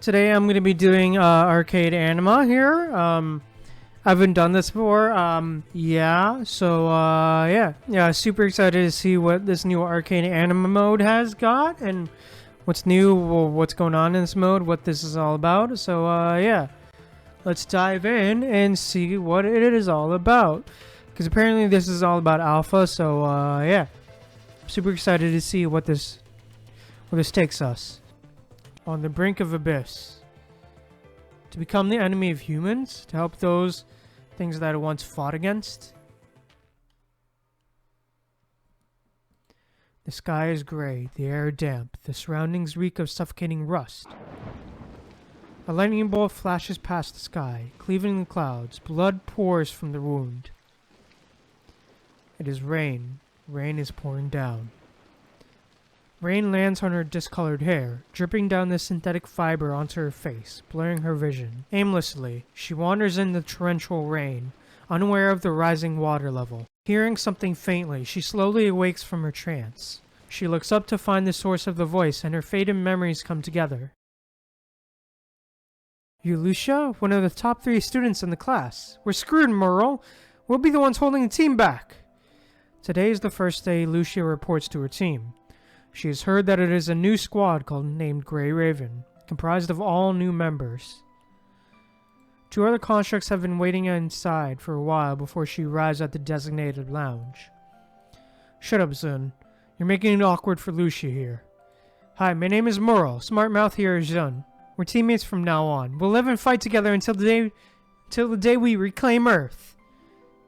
Today I'm going to be doing arcade Anima here. I haven't done this before. Yeah, super excited to see what this new arcade Anima mode has got and what's new, what's going on in this mode, what this is all about. So yeah, let's dive in and see what it is all about. Because apparently this is all about alpha. So yeah, super excited to see what this takes us. On the brink of abyss. To become the enemy of humans? To help those things that it once fought against? The sky is gray, the air damp, the surroundings reek of suffocating rust. A lightning bolt flashes past the sky, cleaving the clouds. Blood pours from the wound. It is rain. Rain is pouring down. Rain lands on her discolored hair, dripping down the synthetic fiber onto her face, blurring her vision. Aimlessly, she wanders in the torrential rain, unaware of the rising water level. Hearing something faintly, she slowly awakes from her trance. She looks up to find the source of the voice, and her faded memories come together. You, Lucia? One of the top 3 students in the class. We're screwed, Merle. We'll be the ones holding the team back. Today is the first day Lucia reports to her team. She has heard that it is a new squad named Grey Raven, comprised of all new members. 2 other constructs have been waiting inside for a while before she arrives at the designated lounge. Shut up, Zun. You're making it awkward for Lucia here. Hi, my name is Merle. Smart mouth here is Zun. We're teammates from now on. We'll live and fight together until the day we reclaim Earth.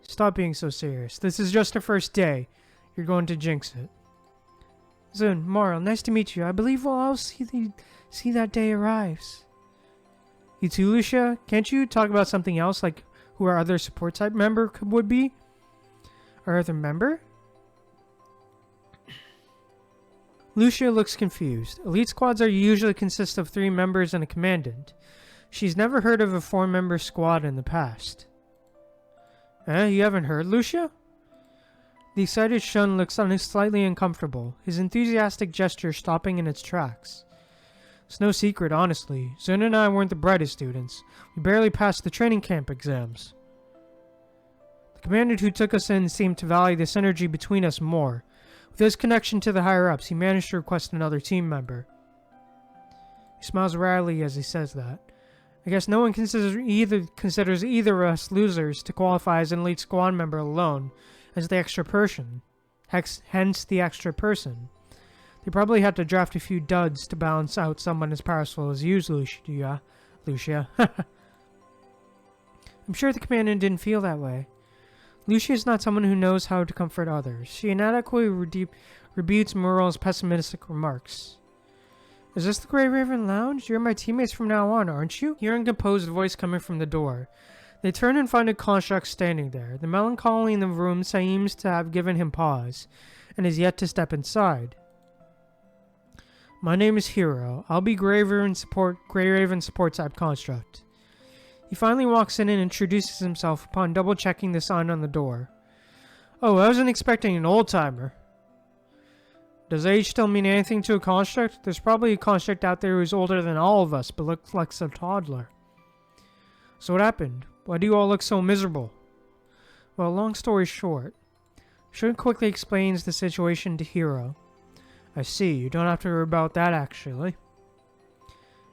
Stop being so serious. This is just our first day. You're going to jinx it. Zun, Marl, nice to meet you. I believe we'll all see that day arrives. You too, Lucia? Can't you talk about something else, like who our other support type member would be? Our other member? Lucia looks confused. Elite squads usually consist of 3 members and a commandant. She's never heard of a 4-member squad in the past. You haven't heard, Lucia? The excited Shun looks slightly uncomfortable, his enthusiastic gesture stopping in its tracks. It's no secret, honestly. Zun and I weren't the brightest students. We barely passed the training camp exams. The commandant who took us in seemed to value the synergy between us more. With his connection to the higher-ups, he managed to request another team member. He smiles wryly as he says that. I guess no one considers either of us losers to qualify as an elite squad member alone. As the extra person. Hence the extra person. They probably had to draft a few duds to balance out someone as powerful as you, Lucia. I'm sure the commandant didn't feel that way. Lucia is not someone who knows how to comfort others. She inadequately rebutes Merle's pessimistic remarks. Is this the Grey Raven Lounge? You're my teammates from now on, aren't you? Hearing a composed voice coming from the door. They turn and find a construct standing there. The melancholy in the room seems to have given him pause, and is yet to step inside. My name is Hero. I'll be Grey Raven support type construct. He finally walks in and introduces himself upon double-checking the sign on the door. Oh, I wasn't expecting an old-timer. Does age still mean anything to a construct? There's probably a construct out there who's older than all of us, but looks like a toddler. So what happened? Why do you all look so miserable? Well, long story short, Shun quickly explains the situation to Hero. I see, you don't have to worry about that actually.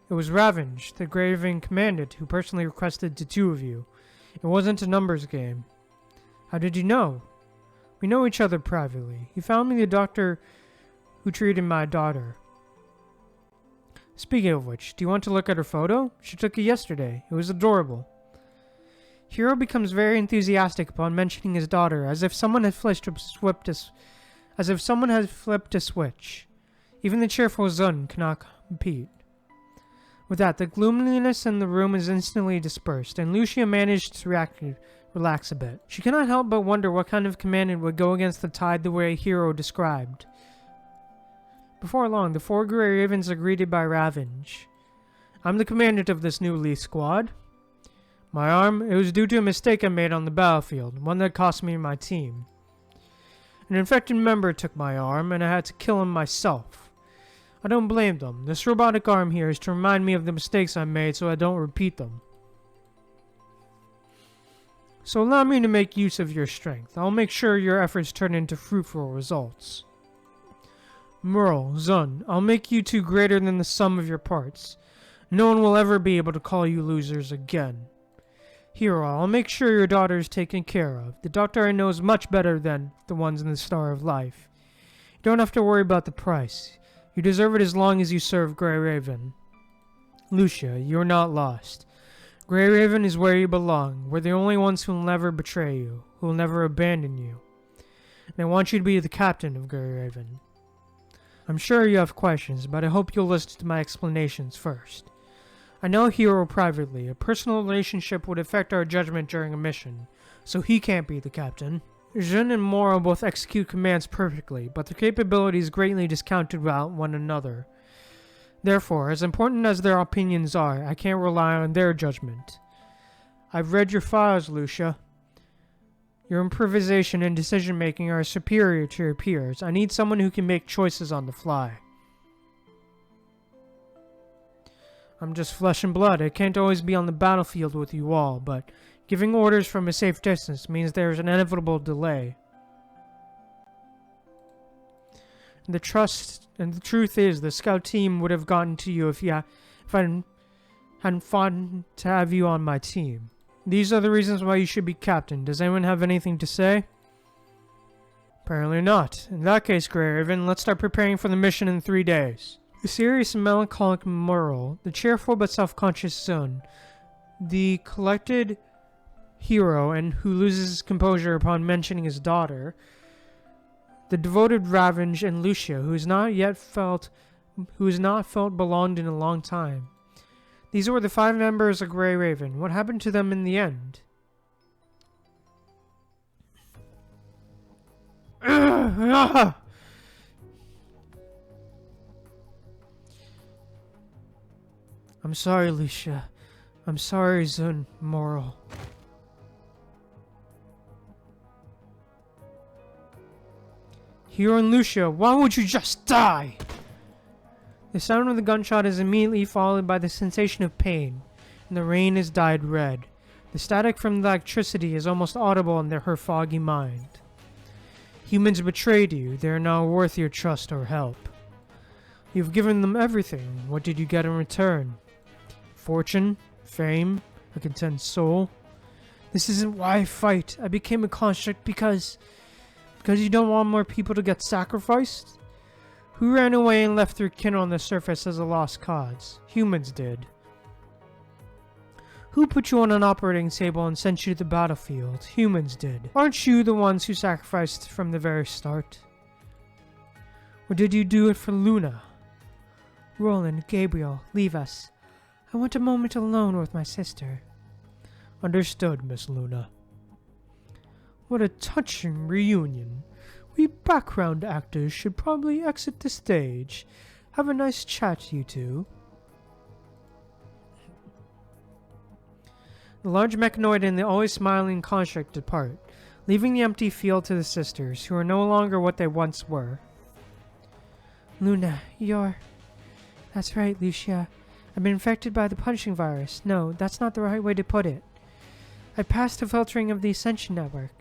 It was Ravenge, the Grey Raven commandant, who personally requested the 2 of you. It wasn't a numbers game. How did you know? We know each other privately. He found me the doctor who treated my daughter. Speaking of which, do you want to look at her photo? She took it yesterday. It was adorable. Hero becomes very enthusiastic upon mentioning his daughter, as if someone had flipped a switch. Even the cheerful Zun cannot compete. With that, the gloominess in the room is instantly dispersed, and Lucia managed to relax a bit. She cannot help but wonder what kind of commandant would go against the tide the way Hero described. Before long, the 4 Grey Ravens are greeted by Ravenge. I'm the commandant of this new elite squad. My arm, it was due to a mistake I made on the battlefield, one that cost me my team. An infected member took my arm, and I had to kill him myself. I don't blame them. This robotic arm here is to remind me of the mistakes I made so I don't repeat them. So allow me to make use of your strength. I'll make sure your efforts turn into fruitful results. Merle, Zun, I'll make you two greater than the sum of your parts. No one will ever be able to call you losers again. Hero, I'll make sure your daughter is taken care of. The doctor I know is much better than the ones in the Star of Life. You don't have to worry about the price. You deserve it as long as you serve Grey Raven. Lucia, you're not lost. Grey Raven is where you belong. We're the only ones who will never betray you, who will never abandon you. And I want you to be the captain of Grey Raven. I'm sure you have questions, but I hope you'll listen to my explanations first. I know Hero privately. A personal relationship would affect our judgment during a mission, so he can't be the captain. Jin and Moro both execute commands perfectly, but their capabilities greatly discounted one another. Therefore, as important as their opinions are, I can't rely on their judgment. I've read your files, Lucia. Your improvisation and decision-making are superior to your peers. I need someone who can make choices on the fly. I'm just flesh and blood. I can't always be on the battlefield with you all, but giving orders from a safe distance means there's an inevitable delay. And the truth is, the scout team would have gotten to you if I hadn't fought to have you on my team. These are the reasons why you should be captain. Does anyone have anything to say? Apparently not. In that case, Grey Raven, let's start preparing for the mission in 3 days. The serious and melancholic Merle, the cheerful but self-conscious Zun, the collected Hero and who loses his composure upon mentioning his daughter, the devoted Ravenge, and Lucia, who has not felt belonged in a long time. These were the 5 members of Grey Raven. What happened to them in the end? I'm sorry, Lucia. I'm sorry, Zun, Moral. Hero and Lucia, why would you just die? The sound of the gunshot is immediately followed by the sensation of pain, and the rain is dyed red. The static from the electricity is almost audible in her foggy mind. Humans betrayed you. They are not worth your trust or help. You've given them everything. What did you get in return? Fortune? Fame? A content soul? This isn't why I fight. I became a construct because you don't want more people to get sacrificed? Who ran away and left their kin on the surface as a lost cause? Humans did. Who put you on an operating table and sent you to the battlefield? Humans did. Aren't you the ones who sacrificed from the very start? Or did you do it for Luna? Roland, Gabriel, leave us. I want a moment alone with my sister. Understood, Miss Luna. What a touching reunion. We background actors should probably exit the stage. Have a nice chat, you two. The large mechanoid and the always smiling construct depart, leaving the empty field to the sisters, who are no longer what they once were. Luna, you're... That's right, Lucia. I've been infected by the punching virus. No, that's not the right way to put it. I passed the filtering of the Ascension Network.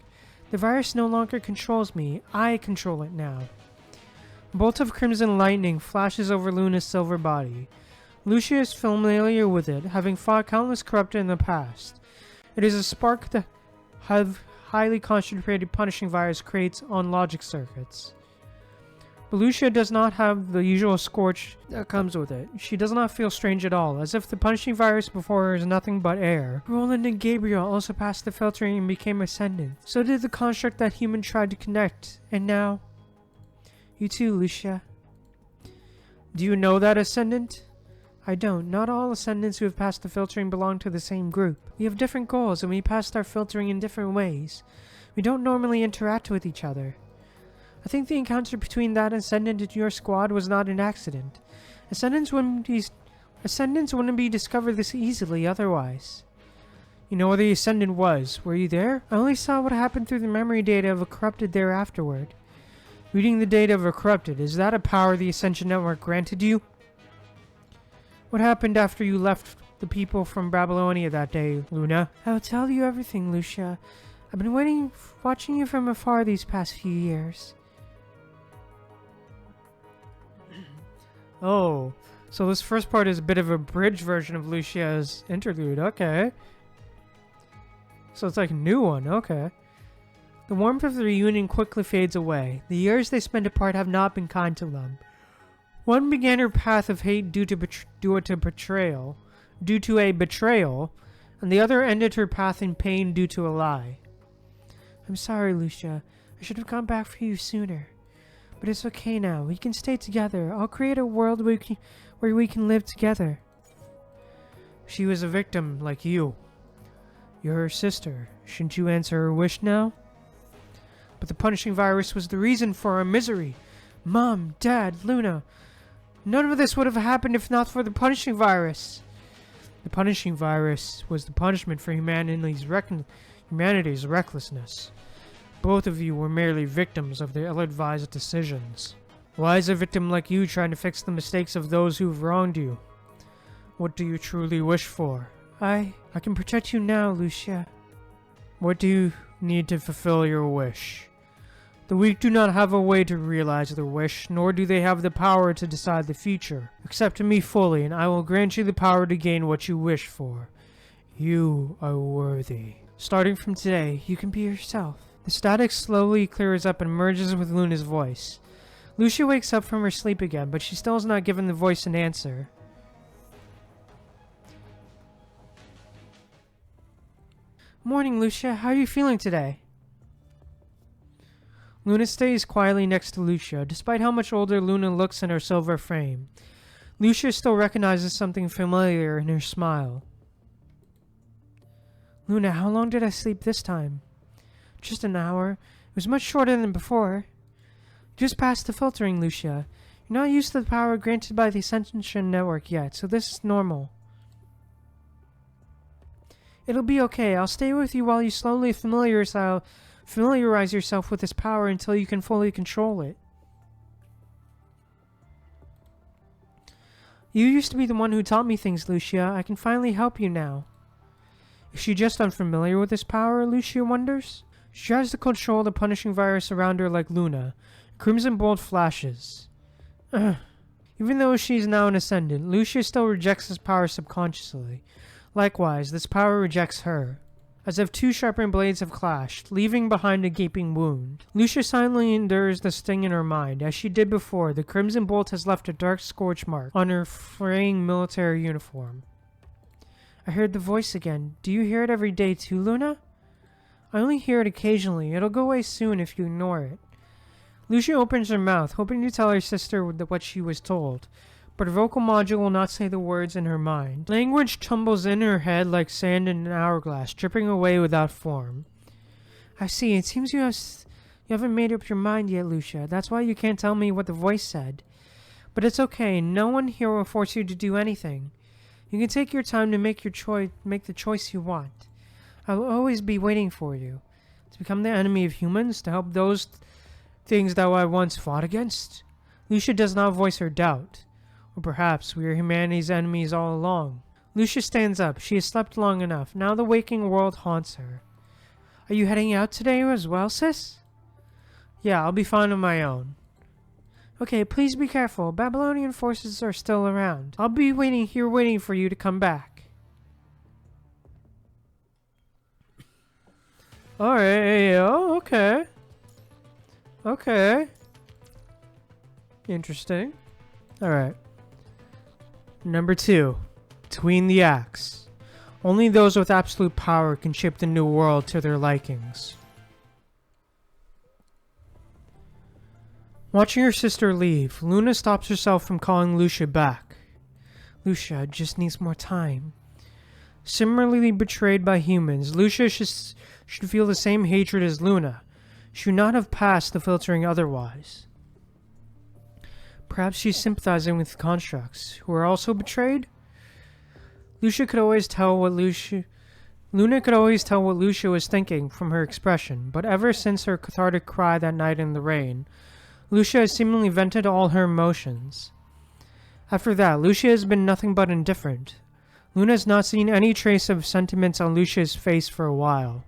The virus no longer controls me. I control it now. A bolt of crimson lightning flashes over Luna's silver body. Lucia is familiar with it, having fought countless corrupted in the past. It is a spark the highly concentrated punishing virus creates on logic circuits. But Lucia does not have the usual scorch that comes with it. She does not feel strange at all, as if the punishing virus before her is nothing but air. Roland and Gabriel also passed the filtering and became ascendant. So did the construct that human tried to connect. And now... You too, Lucia. Do you know that ascendant? I don't. Not all ascendants who have passed the filtering belong to the same group. We have different goals and we passed our filtering in different ways. We don't normally interact with each other. I think the encounter between that Ascendant and your squad was not an accident. Ascendants wouldn't be discovered this easily otherwise. You know where the Ascendant was. Were you there? I only saw what happened through the memory data of a corrupted there afterward. Reading the data of a corrupted, is that a power the Ascension Network granted you? What happened after you left the people from Babylonia that day, Luna? I will tell you everything, Lucia. I've been watching you from afar these past few years. Oh, so this first part is a bit of a bridge version of Lucia's interlude. Okay. So it's like a new one. Okay. The warmth of the reunion quickly fades away. The years they spent apart have not been kind to them. One began her path of hate due to a betrayal, and the other ended her path in pain due to a lie. I'm sorry, Lucia. I should have gone back for you sooner. But it's okay now. We can stay together. I'll create a world where we can live together. She was a victim like you. You're her sister. Shouldn't you answer her wish now? But the punishing virus was the reason for our misery. Mom, Dad, Luna. None of this would have happened if not for the punishing virus. The punishing virus was the punishment for humanity's recklessness. Both of you were merely victims of their ill-advised decisions. Why is a victim like you trying to fix the mistakes of those who've wronged you? What do you truly wish for? I can protect you now, Lucia. What do you need to fulfill your wish? The weak do not have a way to realize their wish, nor do they have the power to decide the future. Accept me fully, and I will grant you the power to gain what you wish for. You are worthy. Starting from today, you can be yourself. The static slowly clears up and merges with Luna's voice. Lucia wakes up from her sleep again, but she still has not given the voice an answer. Morning, Lucia. How are you feeling today? Luna stays quietly next to Lucia. Despite how much older Luna looks in her silver frame, Lucia still recognizes something familiar in her smile. Luna, how long did I sleep this time? Just an hour. It was much shorter than before. Just past the filtering, Lucia. You're not used to the power granted by the Ascension Network yet, so this is normal. It'll be okay. I'll stay with you while you slowly familiarize yourself with this power until you can fully control it. You used to be the one who taught me things, Lucia. I can finally help you now. Is she just unfamiliar with this power, Lucia wonders? She tries to control the punishing virus around her like Luna. Crimson bolt flashes. Even though she is now an Ascendant, Lucia still rejects this power subconsciously. Likewise, this power rejects her. As if two sharpened blades have clashed, leaving behind a gaping wound. Lucia silently endures the sting in her mind. As she did before, the crimson bolt has left a dark scorch mark on her fraying military uniform. I heard the voice again. Do you hear it every day too, Luna? I only hear it occasionally. It'll go away soon if you ignore it. Lucia opens her mouth, hoping to tell her sister what she was told, but her vocal module will not say the words in her mind. Language tumbles in her head like sand in an hourglass, dripping away without form. I see. It seems you haven't made up your mind yet, Lucia. That's why you can't tell me what the voice said. But it's okay. No one here will force you to do anything. You can take your time to make the choice you want. I will always be waiting for you. To become the enemy of humans, to help those things that I once fought against? Lucia does not voice her doubt. Or perhaps we are humanity's enemies all along. Lucia stands up. She has slept long enough. Now the waking world haunts her. Are you heading out today as well, sis? Yeah, I'll be fine on my own. Okay, please be careful. Babylonian forces are still around. I'll be waiting for you to come back. Alright, oh, okay. Okay. Interesting. Alright. Number 2. Between the Acts. Only those with absolute power can shape the new world to their likings. Watching her sister leave, Luna stops herself from calling Lucia back. Lucia just needs more time. Similarly betrayed by humans, Lucia should feel the same hatred as Luna. She would not have passed the filtering otherwise. Perhaps she's sympathizing with constructs who are also betrayed? Luna could always tell what Lucia was thinking from her expression, but ever since her cathartic cry that night in the rain, Lucia has seemingly vented all her emotions. After that, Lucia has been nothing but indifferent. Luna has not seen any trace of sentiments on Lucia's face for a while.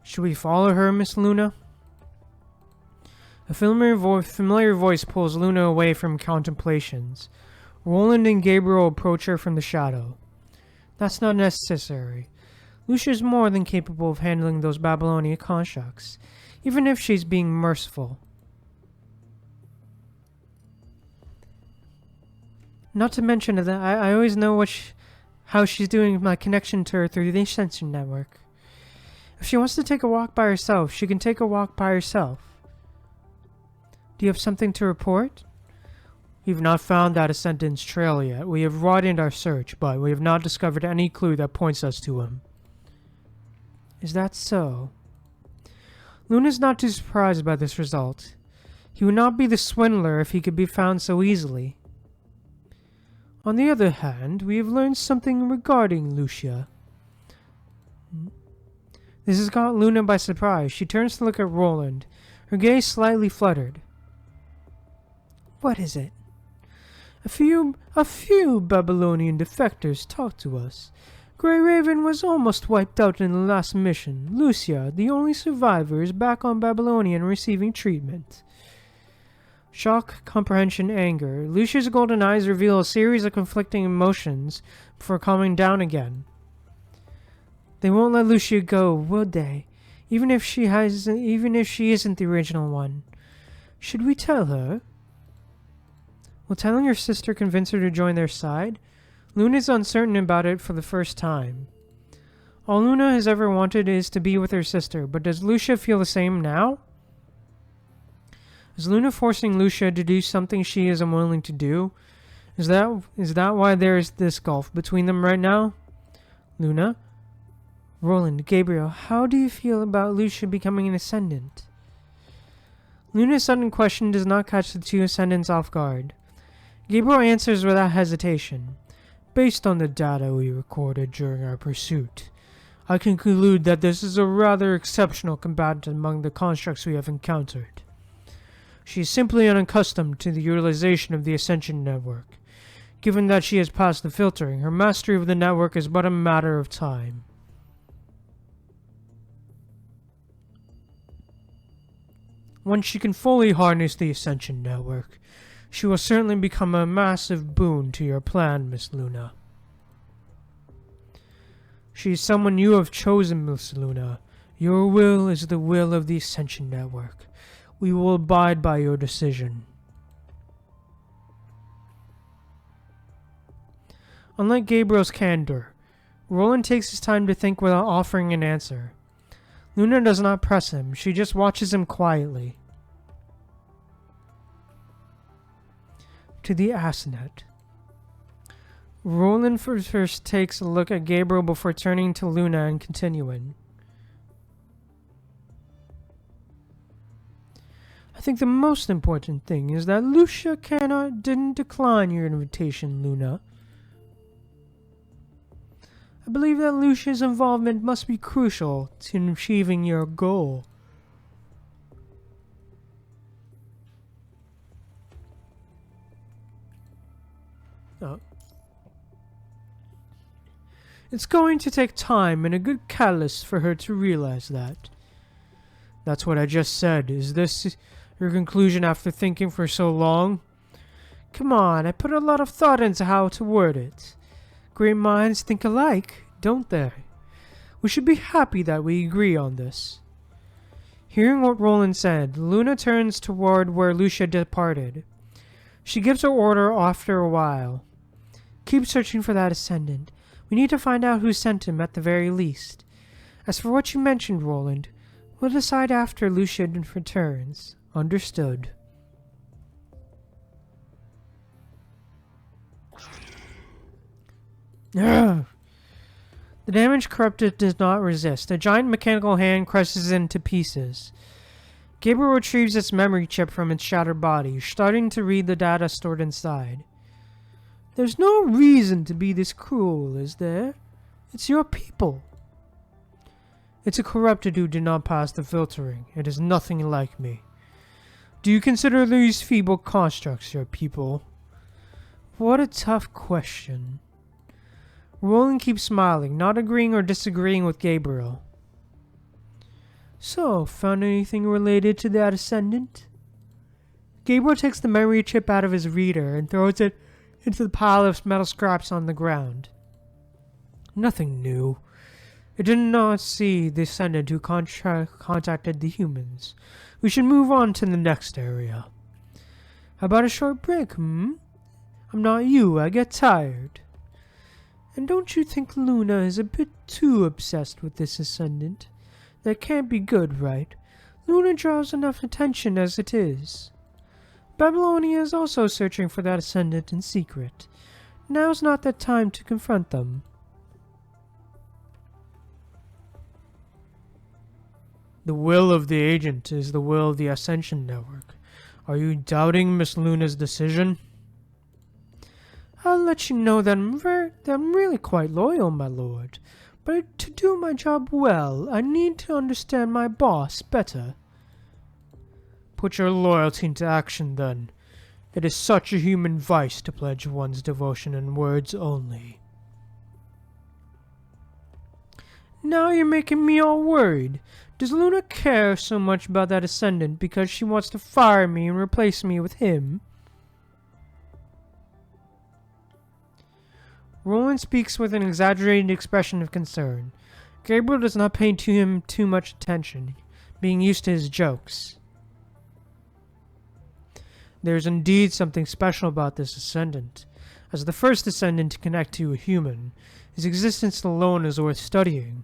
Should we follow her, Miss Luna? A familiar voice pulls Luna away from contemplations. Roland and Gabriel approach her from the shadow. That's not necessary. Lucia is more than capable of handling those Babylonian constructs, even if she's being merciful. Not to mention that I always know how she's doing my connection to her through the Ascension Network. If she wants to take a walk by herself, she can take a walk by herself. Do you have something to report? We've not found that Ascendant's trail yet. We have broadened our search, but we have not discovered any clue that points us to him. Is that so? Luna's not too surprised by this result. He would not be the swindler if he could be found so easily. On the other hand, we have learned something regarding Lucia. This has caught Luna by surprise. She turns to look at Roland, her gaze slightly fluttered. What is it? A few Babylonian defectors talked to us. Grey Raven was almost wiped out in the last mission. Lucia, the only survivor, is back on Babylonia and receiving treatment. Shock, comprehension, anger. Lucia's golden eyes reveal a series of conflicting emotions before calming down again. They won't let Lucia go, will they? Even if she isn't the original one. Should we tell her? Will telling her sister convince her to join their side? Luna's uncertain about it for the first time. All Luna has ever wanted is to be with her sister, but does Lucia feel the same now? Is Luna forcing Lucia to do something she is unwilling to do? Is that why there is this gulf between them right now? Luna? Roland, Gabriel, how do you feel about Lucia becoming an Ascendant? Luna's sudden question does not catch the two Ascendants off guard. Gabriel answers without hesitation. Based on the data we recorded during our pursuit, I can conclude that this is a rather exceptional combatant among the constructs we have encountered. She is simply unaccustomed to the utilization of the Ascension Network. Given that she has passed the filtering, her mastery of the network is but a matter of time. Once she can fully harness the Ascension Network, she will certainly become a massive boon to your plan, Miss Luna. She is someone you have chosen, Miss Luna. Your will is the will of the Ascension Network. We will abide by your decision. Unlike Gabriel's candor, Roland takes his time to think without offering an answer. Luna does not press him, she just watches him quietly. To the Ascendant. Roland first takes a look at Gabriel before turning to Luna and continuing. I think the most important thing is that Lucia didn't decline your invitation, Luna. I believe that Lucia's involvement must be crucial to achieving your goal. It's going to take time and a good catalyst for her to realize that. That's what I just said. Is this your conclusion after thinking for so long? Come on, I put a lot of thought into how to word it. Great minds think alike, don't they? We should be happy that we agree on this. Hearing what Roland said, Luna turns toward where Lucia departed. She gives her order after a while. Keep searching for that Ascendant. We need to find out who sent him at the very least. As for what you mentioned, Roland, we'll decide after Lucia returns. Understood. Ugh. The damaged corrupted does not resist. A giant mechanical hand crushes it into pieces. Gabriel retrieves its memory chip from its shattered body, starting to read the data stored inside. There's no reason to be this cruel, is there? It's your people. It's a corrupted who did not pass the filtering. It is nothing like me. Do you consider these feeble constructs your people? What a tough question. Roland keeps smiling, not agreeing or disagreeing with Gabriel. So, found anything related to that ascendant? Gabriel takes the memory chip out of his reader and throws it into the pile of metal scraps on the ground. Nothing new. It did not see the ascendant who contacted the humans. We should move on to the next area. How about a short break, I'm not you, I get tired. And don't you think Luna is a bit too obsessed with this ascendant? That can't be good, right? Luna draws enough attention as it is. Babylonia is also searching for that ascendant in secret. Now's not the time to confront them. The will of the agent is the will of the Ascension Network. Are you doubting Miss Luna's decision? I'll let you know that I'm really quite loyal, my lord. But to do my job well, I need to understand my boss better. Put your loyalty into action, then. It is such a human vice to pledge one's devotion in words only. Now you're making me all worried. Does Luna care so much about that ascendant because she wants to fire me and replace me with him? Roland speaks with an exaggerated expression of concern. Gabriel does not pay him too much attention, being used to his jokes. There is indeed something special about this ascendant. As the first ascendant to connect to a human, his existence alone is worth studying.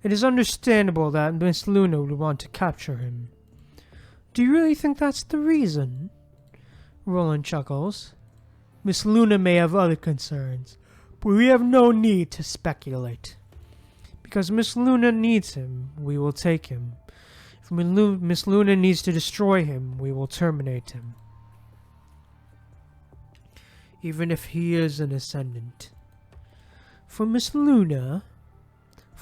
It is understandable that Miss Luna would want to capture him. Do you really think that's the reason? Roland chuckles. Miss Luna may have other concerns, but we have no need to speculate. Because Miss Luna needs him, we will take him. If Miss Luna needs to destroy him, we will terminate him. Even if he is an ascendant. For Miss Luna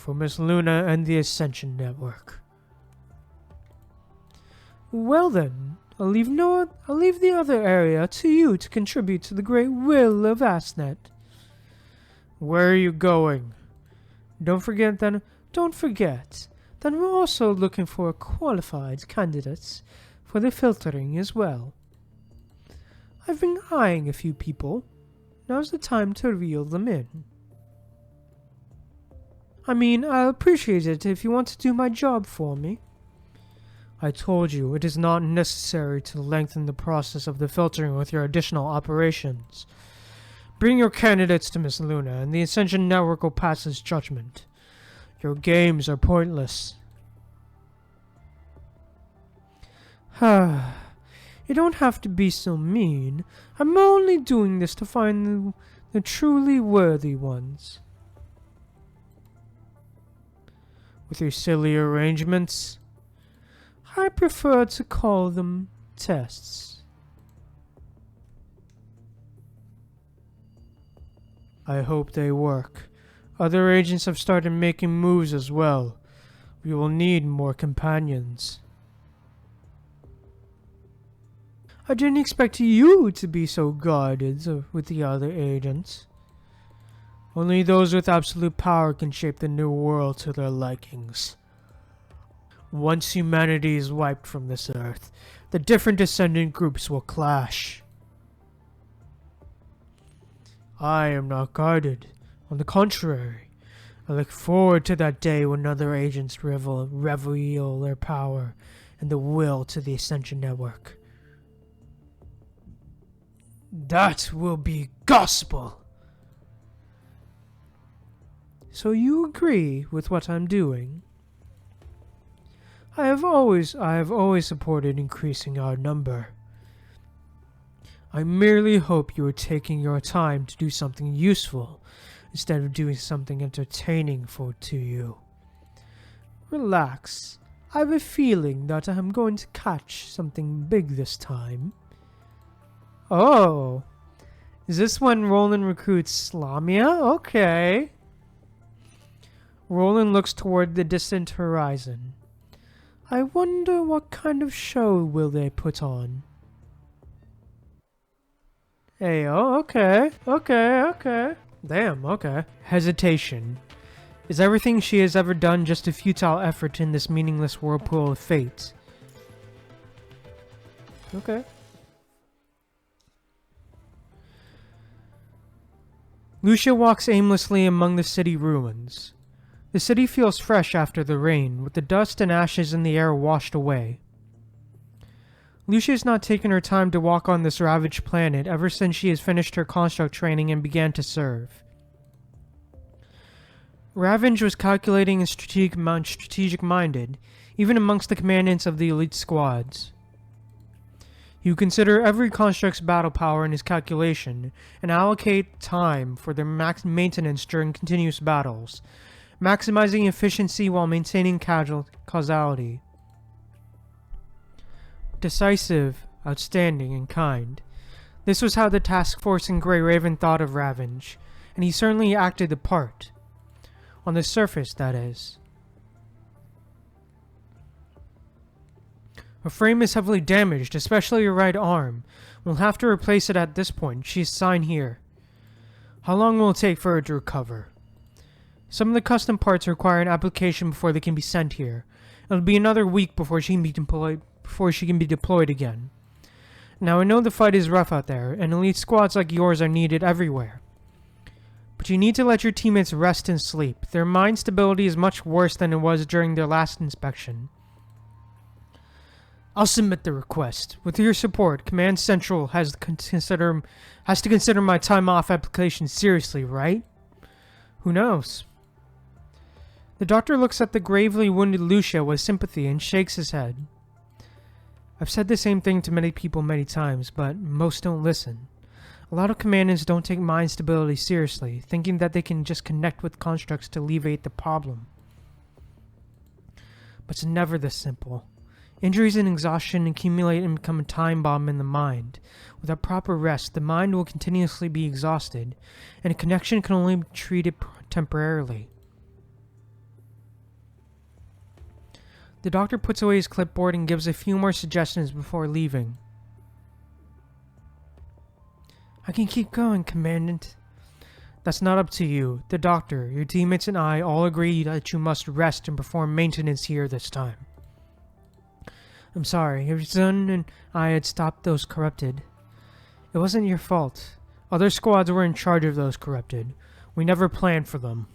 and the Ascension Network. Well then, I'll leave the other area to you to contribute to the great will of Asnet. Where are you going? Don't forget that we're also looking for qualified candidates for the filtering as well. I've been eyeing a few people. Now's the time to reel them in. I mean, I'll appreciate it if you want to do my job for me. I told you, it is not necessary to lengthen the process of the filtering with your additional operations. Bring your candidates to Miss Luna, and the Ascension Network will pass its judgment. Your games are pointless. You don't have to be so mean. I'm only doing this to find the truly worthy ones. With your silly arrangements, I prefer to call them tests. I hope they work. Other agents have started making moves as well. We will need more companions. I didn't expect you to be so guarded with the other agents. Only those with absolute power can shape the new world to their likings. Once humanity is wiped from this earth, the different descendant groups will clash. I am not guarded. On the contrary, I look forward to that day when other agents reveal their power and the will to the Ascension Network. That will be gospel! So you agree with what I'm doing? I have always supported increasing our number. I merely hope you are taking your time to do something useful instead of doing something entertaining to you. Relax. I have a feeling that I'm going to catch something big this time. Oh, is this when Roland recruits Lamia? Okay. Roland looks toward the distant horizon. I wonder what kind of show will they put on. Hey, oh, okay. Damn, okay. Hesitation. Is everything she has ever done just a futile effort in this meaningless whirlpool of fate? Okay. Lucia walks aimlessly among the city ruins. The city feels fresh after the rain, with the dust and ashes in the air washed away. Lucia has not taken her time to walk on this ravaged planet ever since she has finished her construct training and began to serve. Ravenge was calculating and strategic-minded, even amongst the commandants of the elite squads. He would consider every construct's battle power in his calculation and allocate time for their maintenance during continuous battles, maximizing efficiency while maintaining causality. Decisive, outstanding, and kind. This was how the task force in Grey Raven thought of Ravenge, and he certainly acted the part. On the surface, that is. Her frame is heavily damaged, especially her right arm. We'll have to replace it at this point. She's signed here. How long will it take for her to recover? Some of the custom parts require an application before they can be sent here. It'll be another week before she can be deployed again. Now I know the fight is rough out there, and elite squads like yours are needed everywhere. But you need to let your teammates rest and sleep. Their mind stability is much worse than it was during their last inspection. I'll submit the request. With your support, Command Central has to consider my time off application seriously, right? Who knows? The doctor looks at the gravely wounded Lucia with sympathy and shakes his head. I've said the same thing to many people many times, but most don't listen. A lot of commandants don't take mind stability seriously, thinking that they can just connect with constructs to alleviate the problem. But it's never this simple. Injuries and exhaustion accumulate and become a time bomb in the mind. Without proper rest, the mind will continuously be exhausted, and a connection can only be treated temporarily. The doctor puts away his clipboard and gives a few more suggestions before leaving. I can keep going, Commandant. That's not up to you. The doctor, your teammates, and I all agree that you must rest and perform maintenance here this time. I'm sorry, your son and I had stopped those corrupted. It wasn't your fault. Other squads were in charge of those corrupted. We never planned for them.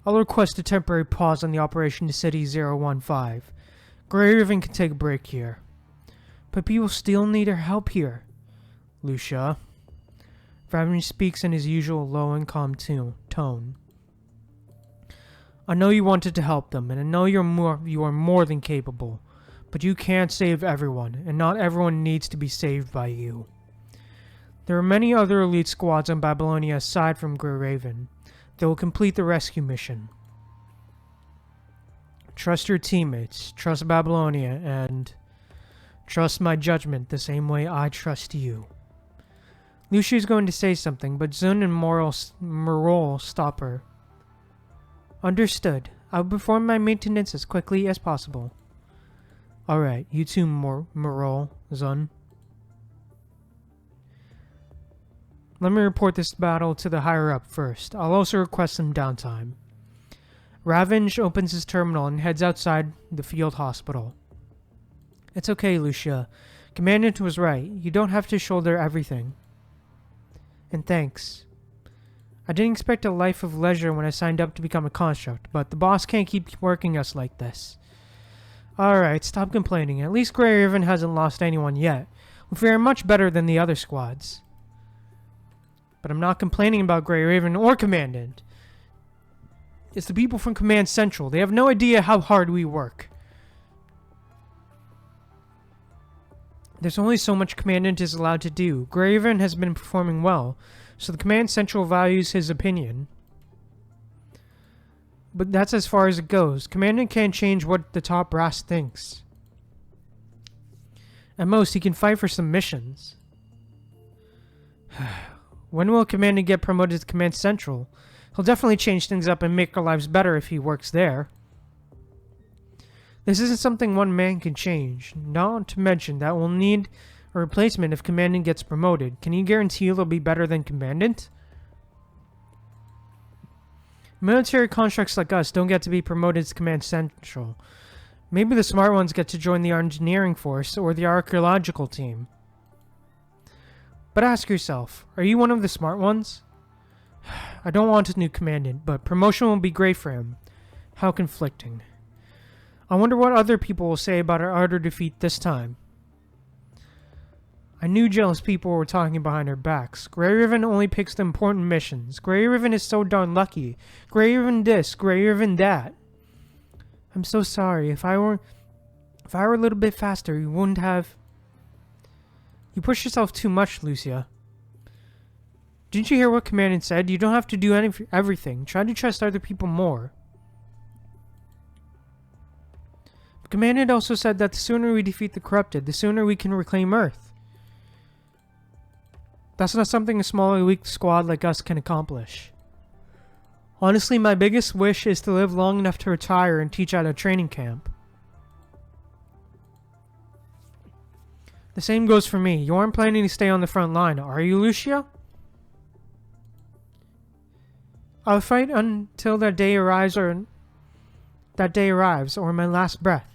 I'll request a temporary pause on the operation to City 015. Grey Raven can take a break here. But people still need our help here. Lucia. Ravenge speaks in his usual low and calm tone. I know you wanted to help them, and I know you are more than capable. But you can't save everyone, and not everyone needs to be saved by you. There are many other elite squads on Babylonia aside from Grey Raven. They will complete the rescue mission. Trust your teammates, trust Babylonia, and trust my judgment the same way I trust you. Lucia is going to say something, but Zun and Morol stop her. Understood. I'll perform my maintenance as quickly as possible. Alright, you too, Morol, Zun. Let me report this battle to the higher-up first. I'll also request some downtime. Ravenge opens his terminal and heads outside the field hospital. It's okay, Lucia. Commandant was right. You don't have to shoulder everything. And thanks. I didn't expect a life of leisure when I signed up to become a construct, but the boss can't keep working us like this. Alright, stop complaining. At least Grey Raven hasn't lost anyone yet. We fare much better than the other squads. But I'm not complaining about Grey Raven or Commandant. It's the people from Command Central. They have no idea how hard we work. There's only so much Commandant is allowed to do. Grey Raven has been performing well, so the Command Central values his opinion. But that's as far as it goes. Commandant can't change what the top brass thinks. At most, he can fight for some missions. When will Commandant get promoted to Command Central? He'll definitely change things up and make our lives better if he works there. This isn't something one man can change, not to mention that we'll need a replacement if Commandant gets promoted. Can you guarantee it'll be better than Commandant? Military constructs like us don't get to be promoted to Command Central. Maybe the smart ones get to join the engineering force or the archaeological team. But ask yourself, are you one of the smart ones? I don't want a new Commandant, but promotion will be great for him. How conflicting. I wonder what other people will say about our utter defeat this time. I knew jealous people were talking behind our backs. Grey Riven only picks the important missions. Grey Riven is so darn lucky. Grey Riven this, Grey Riven that. I'm so sorry. If I were a little bit faster, you wouldn't have... You push yourself too much, Lucia. Didn't you hear what Commandant said? You don't have to do everything. Try to trust other people more. Commandant also said that the sooner we defeat the corrupted, the sooner we can reclaim Earth. That's not something a small elite squad like us can accomplish. Honestly, my biggest wish is to live long enough to retire and teach at a training camp. The same goes for me. You aren't planning to stay on the front line, are you, Lucia? I'll fight until that day arrives or my last breath.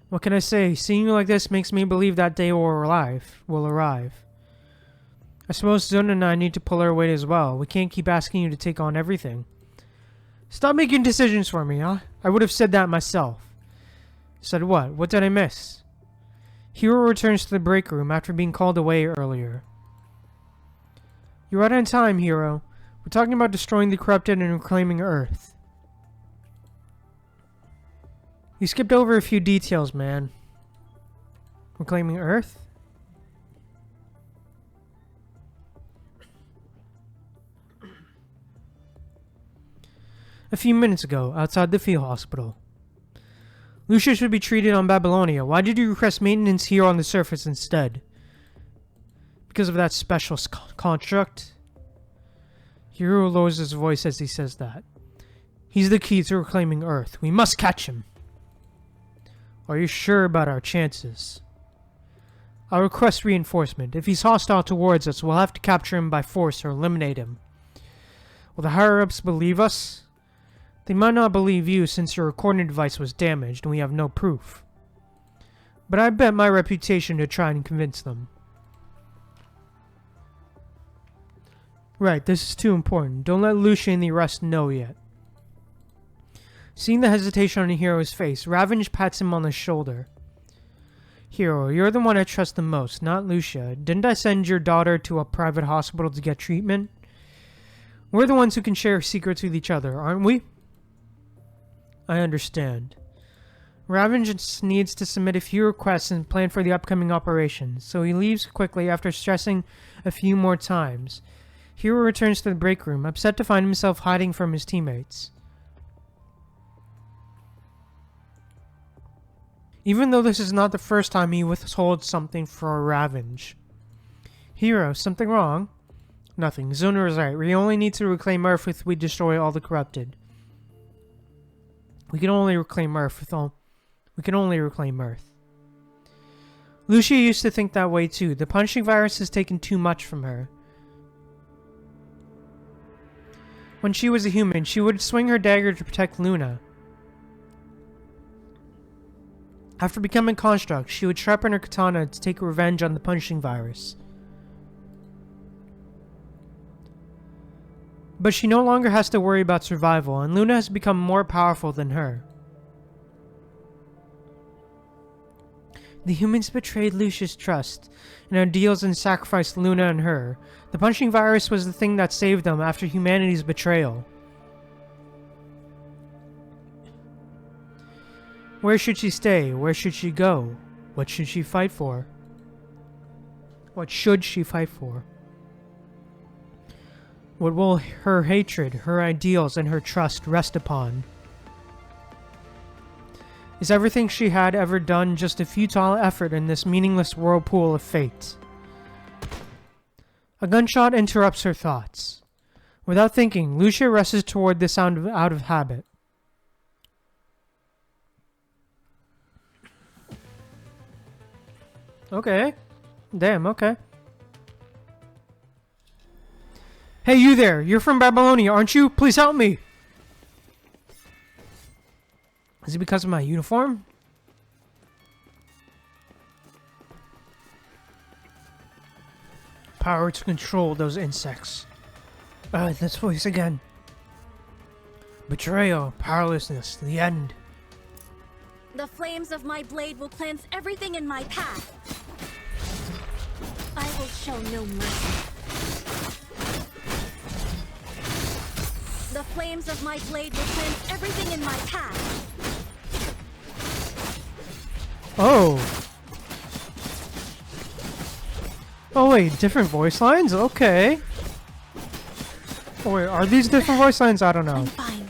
What can I say? Seeing you like this makes me believe that day will arrive. I suppose Zun and I need to pull our weight as well. We can't keep asking you to take on everything. Stop making decisions for me, huh? I would have said that myself. Said what? What did I miss? Hero returns to the break room after being called away earlier. You're right on time, Hero. We're talking about destroying the corrupted and reclaiming Earth. You skipped over a few details, man. Reclaiming Earth? A few minutes ago, outside the field hospital. Lucia should be treated on Babylonia. Why did you request maintenance here on the surface instead? Because of that special construct? Hero lowers his voice as he says that. He's the key to reclaiming Earth. We must catch him. Are you sure about our chances? I'll request reinforcement. If he's hostile towards us, we'll have to capture him by force or eliminate him. Will the higher-ups believe us? They might not believe you since your recording device was damaged and we have no proof. But I bet my reputation to try and convince them. Right, this is too important. Don't let Lucia and the rest know yet. Seeing the hesitation on Hero's face, Ravenge pats him on the shoulder. Hero, you're the one I trust the most, not Lucia. Didn't I send your daughter to a private hospital to get treatment? We're the ones who can share secrets with each other, aren't we? I understand. Ravenge needs to submit a few requests and plan for the upcoming operation, so he leaves quickly after stressing a few more times. Hero returns to the break room, upset to find himself hiding from his teammates. Even though this is not the first time he withholds something for Ravenge. Hero, something wrong? Nothing. Zuna is right. We only need to reclaim Earth if we destroy all the corrupted. We can only reclaim Earth. Lucia used to think that way too. The punching virus has taken too much from her. When she was a human, she would swing her dagger to protect Luna. After becoming construct, she would sharpen her katana to take revenge on the punching virus. But she no longer has to worry about survival, and Luna has become more powerful than her. The humans betrayed Lucia's trust, and ideals and sacrificed Luna and her. The punching virus was the thing that saved them after humanity's betrayal. Where should she stay? Where should she go? What should she fight for? What should she fight for? What will her hatred, her ideals, and her trust rest upon? Is everything she had ever done just a futile effort in this meaningless whirlpool of fate? A gunshot interrupts her thoughts. Without thinking, Lucia rushes toward the sound out of habit. Okay. Damn, okay. Hey, you there. You're from Babylonia, aren't you? Please help me. Is it because of my uniform? Power to control those insects. This voice again. Betrayal, powerlessness, the end. The flames of my blade will cleanse everything in my path. I will show no mercy. The flames of my blade will cleanse everything in my path. Oh. Oh wait, different voice lines? Okay. Oh wait, are these different voice lines? I don't know. I'm fine.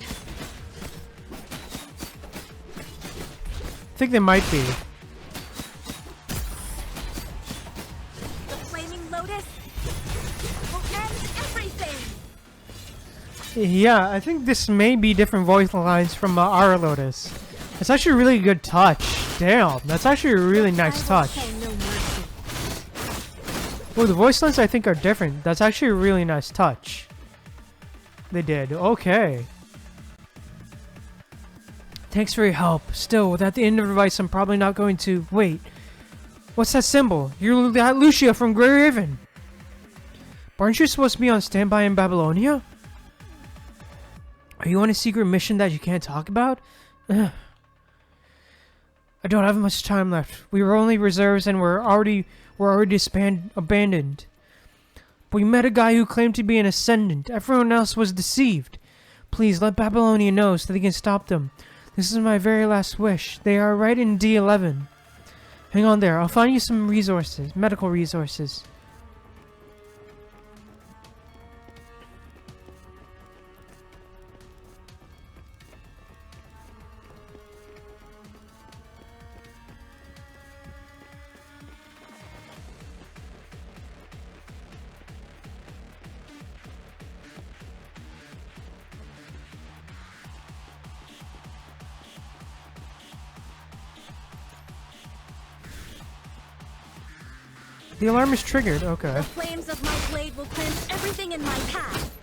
I think they might be. The flaming lotus will end everything. Yeah, I think this may be different voice lines from our Lotus. It's actually a really good touch. Damn, that's actually a really nice touch. Oh, the voice lines I think are different. That's actually a really nice touch. They did. Okay. Thanks for your help. Still, without the end of advice, I'm probably not going to... Wait. What's that symbol? You're that Lucia from Grey Raven. Aren't you supposed to be on standby in Babylonia? Are you on a secret mission that you can't talk about? Ugh. I don't have much time left. We were only reserves and we're already abandoned. We met a guy who claimed to be an ascendant. Everyone else was deceived. Please let Babylonia know so they can stop them. This is my very last wish. They are right in D11. Hang on there. I'll find you some resources, medical resources. The alarm is triggered. Okay. The flames of my blade will cleanse everything in my path.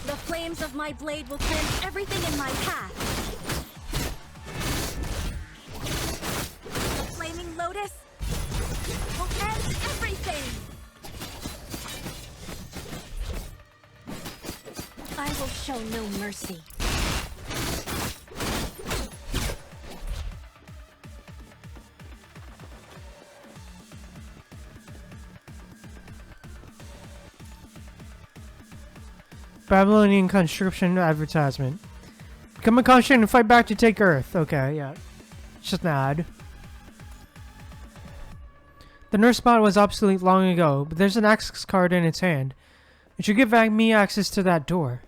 The flames of my blade will cleanse everything in my path. The flaming lotus will end everything. I will show no mercy. Babylonian conscription advertisement. Become a conscript and fight back to take Earth. Okay, yeah. It's just an ad. The nurse bot was obsolete long ago, but there's an access card in its hand. It should give me access to that door.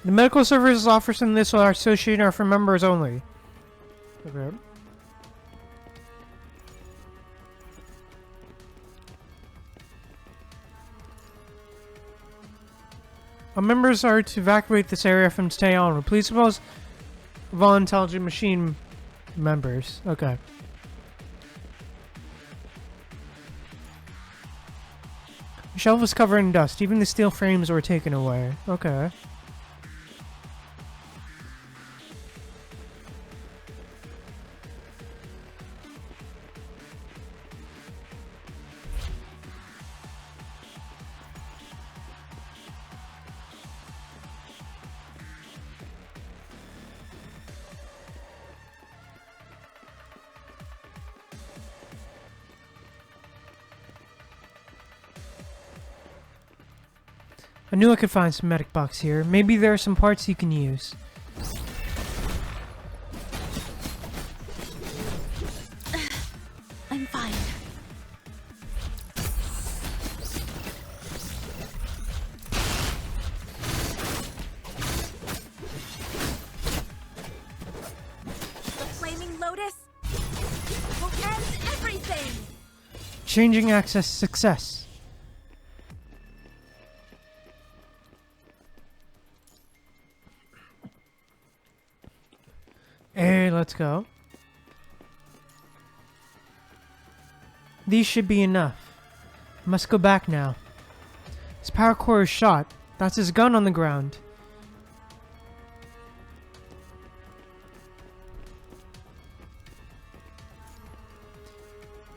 The medical services offers in this are associated are for members only. Okay. Our members are to evacuate this area from today onward. Please suppose intelligent machine members. Okay. The shelf was covered in dust. Even the steel frames were taken away. Okay. I knew I could find some medic box here. Maybe there are some parts you can use. I'm fine. The flaming lotus will Changing access success. Hey, let's go. These should be enough. I must go back now. His power core is shot. That's his gun on the ground.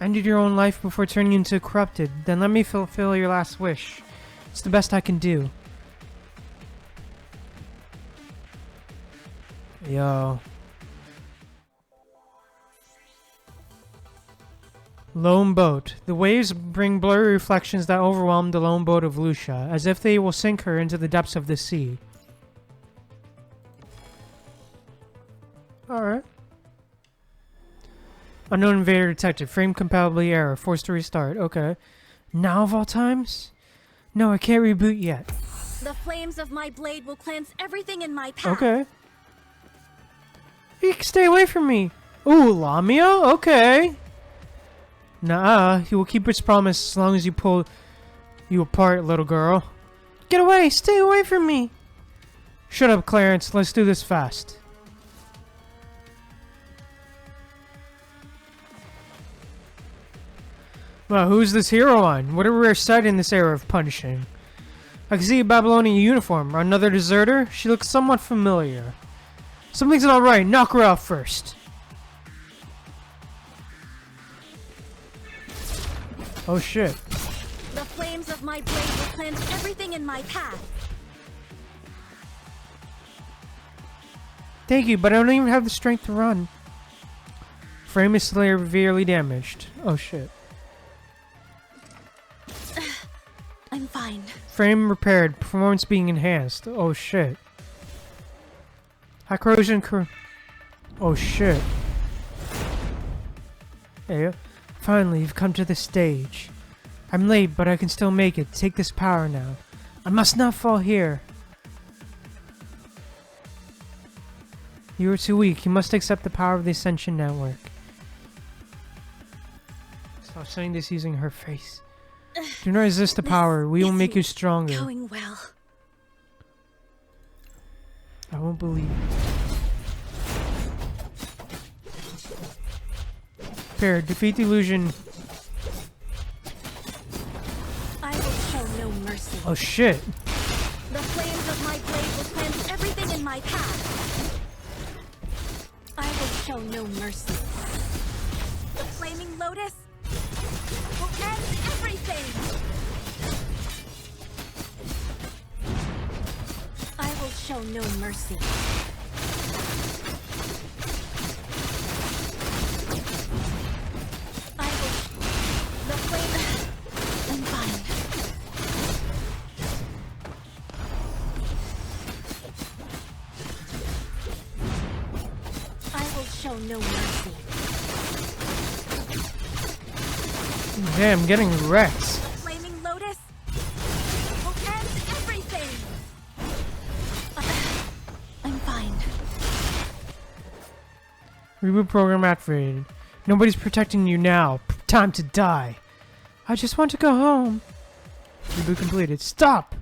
Ended your own life before turning into corrupted. Then let me fulfill your last wish. It's the best I can do. Yo. Lone boat. The waves bring blurry reflections that overwhelm the lone boat of Lucia, as if they will sink her into the depths of the sea. Alright. Unknown invader detected. Frame compatibility error. Forced to restart. Okay. Now of all times? No, I can't reboot yet. The flames of my blade will cleanse everything in my path. Okay. You can stay away from me. Ooh, Lamia? Okay. Nah, he will keep his promise as long as you pull you apart, little girl. Get away! Stay away from me! Shut up, Clarence. Let's do this fast. Well, who's this hero on? What a rare sight in this era of punishing. I can see a Babylonian uniform. Another deserter? She looks somewhat familiar. Something's not right. Knock her out first. Oh shit. The flames of my blade will cleanse everything in my path. Thank you, but I don't even have the strength to run. Frame is severely damaged. Oh shit. I'm fine. Frame repaired. Performance being enhanced. Oh shit. High corrosion oh shit. Hey, finally you've come to the stage. I'm late, but I can still make it. Take this power now. I must not fall here. You are too weak. You must accept the power of the Ascension Network. Stop saying this using her face. Do not resist the power. We will make you stronger. Going well. I won't believe it. Prepare. Defeat the illusion. I will show no mercy. Oh shit. The flames of my blade will cleanse everything in my path. I will show no mercy. The flaming lotus will end everything. I will show no mercy. I will. The flame. I'm fine. I will show no mercy. Damn, I'm getting wrecked. The flaming lotus will end everything. I'm fine. Reboot program activated. Nobody's protecting you now. Time to die. I just want to go home. Reboot completed. Stop!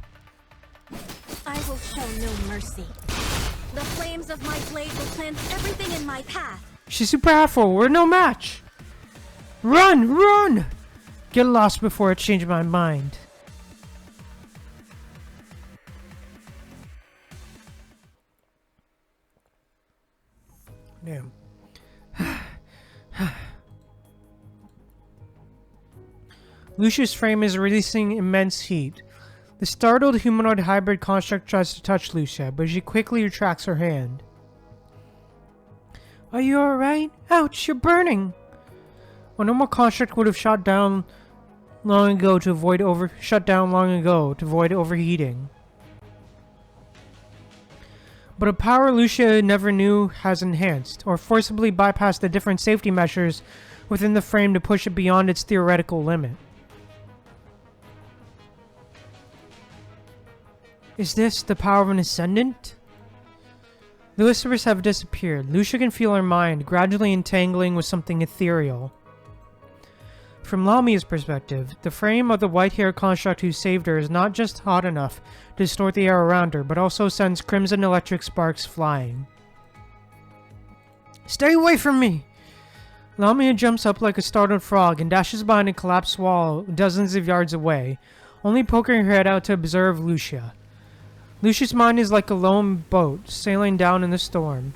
I will show no mercy. The flames of my blade will cleanse everything in my path. She's super powerful. We're no match. Run! Run! Get lost before it changes my mind. Damn. Lucia's frame is releasing immense heat. The startled humanoid hybrid construct tries to touch Lucia, but she quickly retracts her hand. Are you alright? Ouch, you're burning! A normal construct would have shut down long ago to avoid overheating. But a power Lucia never knew has enhanced, or forcibly bypassed the different safety measures within the frame to push it beyond its theoretical limit. Is this the power of an Ascendant? The whispers have disappeared. Lucia can feel her mind gradually entangling with something ethereal. From Lamia's perspective, the frame of the white-haired construct who saved her is not just hot enough to distort the air around her, but also sends crimson electric sparks flying. Stay away from me! Lamia jumps up like a startled frog and dashes behind a collapsed wall dozens of yards away, only poking her head out to observe Lucia. Lucia's mind is like a lone boat sailing down in the storm.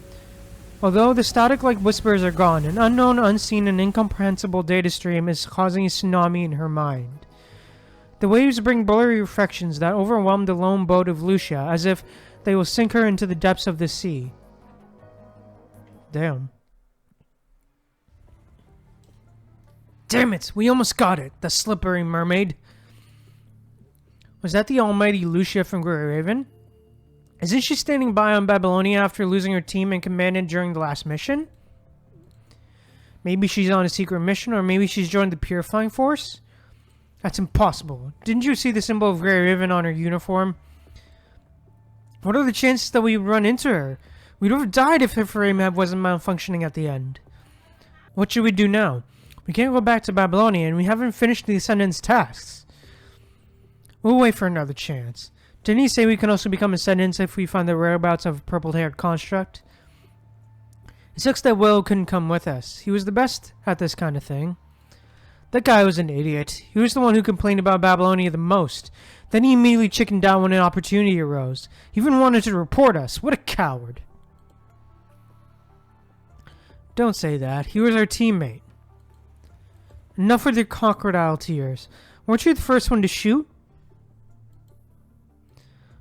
Although the static-like whispers are gone, an unknown, unseen, and incomprehensible data stream is causing a tsunami in her mind. The waves bring blurry reflections that overwhelm the lone boat of Lucia, as if they will sink her into the depths of the sea. Damn. Damn it! We almost got it! The slippery mermaid! Was that the almighty Lucia from Grey Raven? Isn't she standing by on Babylonia after losing her team and commanded during the last mission? Maybe she's on a secret mission, or maybe she's joined the Purifying Force? That's impossible. Didn't you see the symbol of Grey Raven on her uniform? What are the chances that we would run into her? We'd have died if her frame wasn't malfunctioning at the end. What should we do now? We can't go back to Babylonia, and we haven't finished the Ascendant's tasks. We'll wait for another chance. Didn't he say we can also become Ascendants if we find the whereabouts of a purple-haired construct? It sucks that Will couldn't come with us. He was the best at this kind of thing. That guy was an idiot. He was the one who complained about Babylonia the most. Then he immediately chickened out when an opportunity arose. He even wanted to report us. What a coward. Don't say that. He was our teammate. Enough with your crocodile tears. Weren't you the first one to shoot?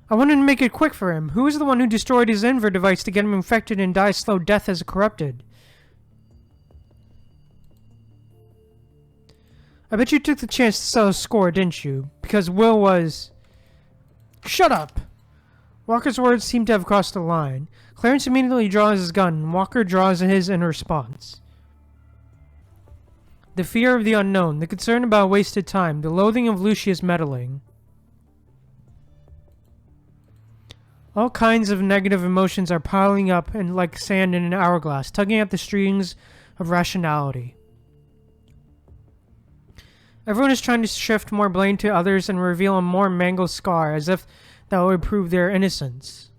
I wanted to make it quick for him. Who was the one who destroyed his Enver device to get him infected and die slow death as a corrupted? I bet you took the chance to settle a score, didn't you? Because Will was... Shut up! Walker's words seem to have crossed the line. Clarence immediately draws his gun, and Walker draws his in response. The fear of the unknown, the concern about wasted time, the loathing of Lucia's meddling. All kinds of negative emotions are piling up and like sand in an hourglass, tugging at the strings of rationality. Everyone is trying to shift more blame to others and reveal a more mangled scar, as if that would prove their innocence.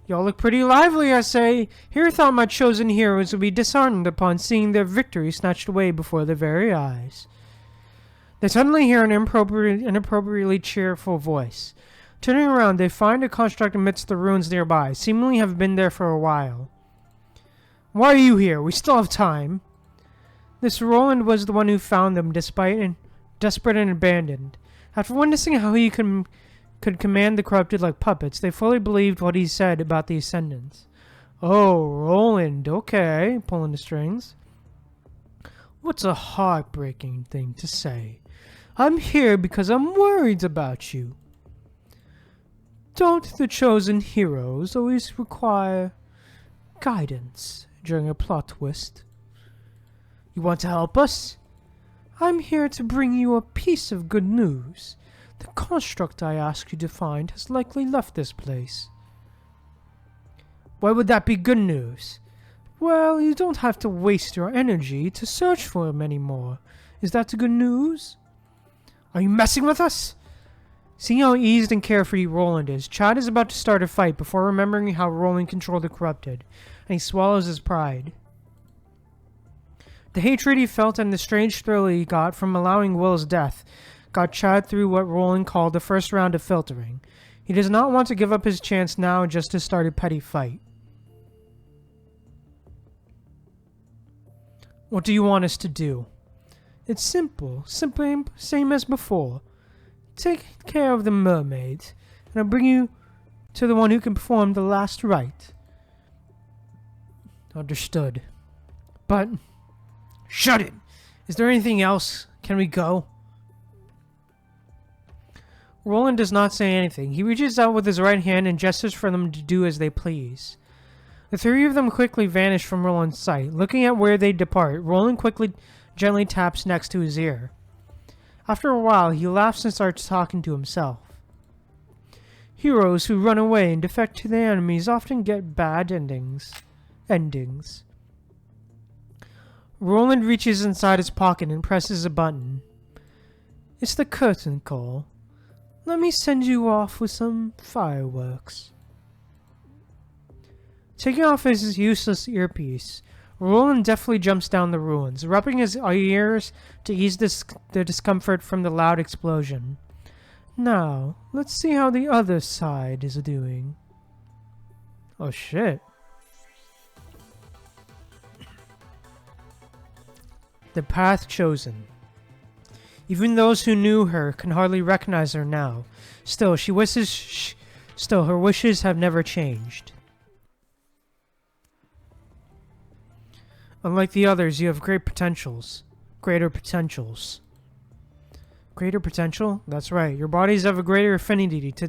Y'all look pretty lively, I say. Here thought my chosen heroes would be disheartened upon seeing their victory snatched away before their very eyes. They suddenly hear an inappropriately cheerful voice. Turning around, they find a construct amidst the ruins nearby, seemingly have been there for a while. Why are you here? We still have time. This Roland was the one who found them, desperate and abandoned. After witnessing how he could command the corrupted like puppets, they fully believed what he said about the Ascendants. Oh, Roland, okay, pulling the strings. What's a heartbreaking thing to say? I'm here because I'm worried about you. Don't the chosen heroes always require guidance during a plot twist? You want to help us? I'm here to bring you a piece of good news. The construct I asked you to find has likely left this place. Why would that be good news? Well, you don't have to waste your energy to search for him anymore. Is that the good news? Are you messing with us? Seeing how eased and carefree Roland is, Chad is about to start a fight before remembering how Roland controlled the corrupted, and he swallows his pride. The hatred he felt and the strange thrill he got from allowing Will's death got Chad through what Roland called the first round of filtering. He does not want to give up his chance now just to start a petty fight. What do you want us to do? It's simple, same as before. Take care of the mermaid, and I'll bring you to the one who can perform the last rite. Understood. But... Shut it! Is there anything else? Can we go? Roland does not say anything. He reaches out with his right hand and gestures for them to do as they please. The three of them quickly vanish from Roland's sight. Looking at where they depart, Roland gently taps next to his ear. After a while, he laughs and starts talking to himself. Heroes who run away and defect to their enemies often get bad endings. Roland reaches inside his pocket and presses a button. It's the curtain call. Let me send you off with some fireworks. Taking off his useless earpiece, Roland deftly jumps down the ruins, rubbing his ears to ease the discomfort from the loud explosion. Now, let's see how the other side is doing. Oh shit. The path chosen. Even those who knew her can hardly recognize her now. Still, her wishes have never changed. Unlike the others, you have greater potentials. Greater potential? That's right. Your bodies have a greater affinity to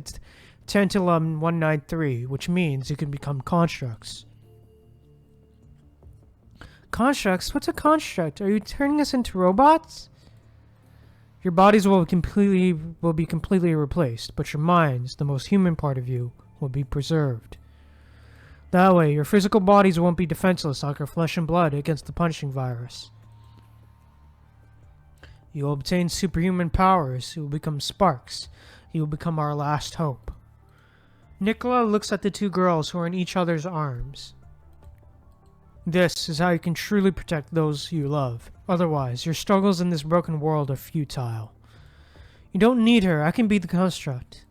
Tantalum 193, which means you can become constructs. Constructs? What's a construct? Are you turning us into robots? Your bodies will be completely replaced, but your minds, the most human part of you, will be preserved. That way, your physical bodies won't be defenseless like your flesh and blood against the punching virus. You will obtain superhuman powers. You will become sparks. You will become our last hope. Nicola looks at the two girls who are in each other's arms. This is how you can truly protect those you love. Otherwise, your struggles in this broken world are futile. You don't need her. I can be the construct.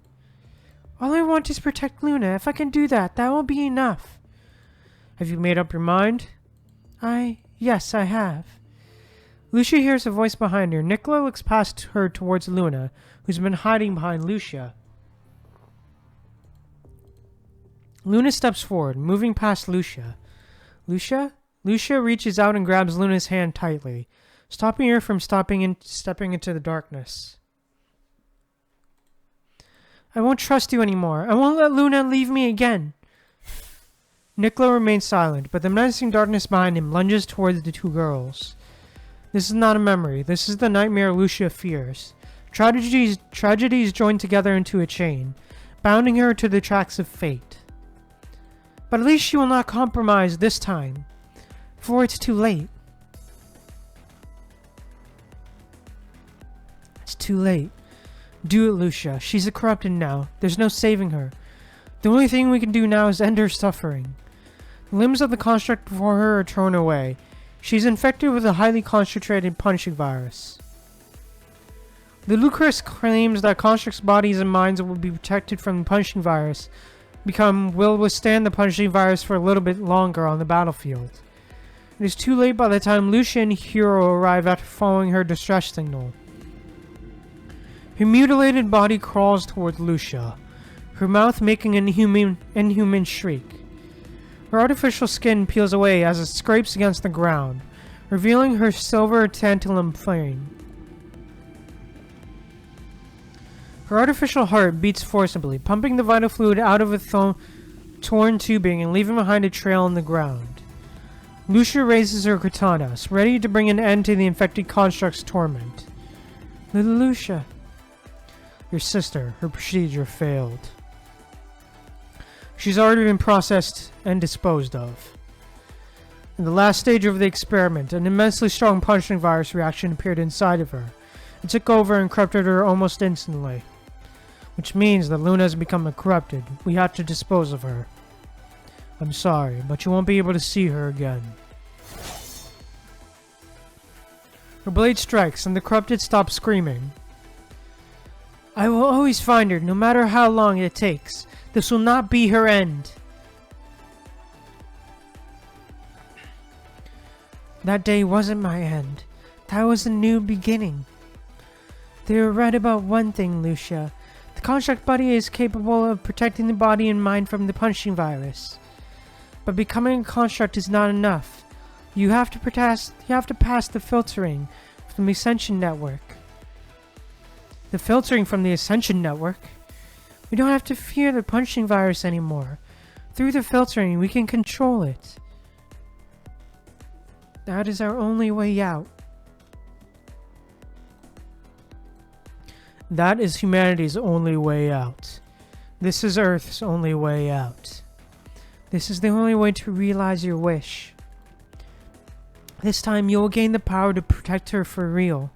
All I want is protect Luna. If I can do that, that will be enough. Have you made up your mind? Yes, I have. Lucia hears a voice behind her. Nicola looks past her towards Luna, who's been hiding behind Lucia. Luna steps forward, moving past Lucia. Lucia? Lucia reaches out and grabs Luna's hand tightly, stopping her from stepping into the darkness. I won't trust you anymore. I won't let Luna leave me again. Nicola remains silent, but the menacing darkness behind him lunges towards the two girls. This is not a memory. This is the nightmare Lucia fears. Tragedies join together into a chain, bounding her to the tracks of fate. But at least she will not compromise this time, before it's too late. It's too late. Do it, Lucia. She's corrupted now. There's no saving her. The only thing we can do now is end her suffering. The limbs of the construct before her are torn away. She's infected with a highly concentrated punching virus. The Lucrece claims that construct's bodies and minds will be protected from the punching virus, will withstand the punching virus for a little bit longer on the battlefield. It is too late by the time Lucia and Hero arrive after following her distress signal. Her mutilated body crawls towards Lucia, her mouth making an inhuman shriek. Her artificial skin peels away as it scrapes against the ground, revealing her silver tantalum frame. Her artificial heart beats forcibly, pumping the vital fluid out of a torn tubing and leaving behind a trail in the ground. Lucia raises her katanas, ready to bring an end to the infected construct's torment. Little Lucia. Your sister, her procedure failed. She's already been processed and disposed of. In the last stage of the experiment, an immensely strong punching virus reaction appeared inside of her. It took over and corrupted her almost instantly. Which means that Luna has become corrupted. We had to dispose of her. I'm sorry, but you won't be able to see her again. Her blade strikes, and the corrupted stops screaming. I will always find her, no matter how long it takes. This will not be her end. That day wasn't my end. That was a new beginning. They were right about one thing, Lucia. The construct body is capable of protecting the body and mind from the punching virus. But becoming a construct is not enough. You have to pass the filtering from the Ascension Network. The filtering from the Ascension Network? We don't have to fear the punching virus anymore. Through the filtering, we can control it. That is our only way out. That is humanity's only way out. This is Earth's only way out. This is the only way to realize your wish. This time you will gain the power to protect her for real.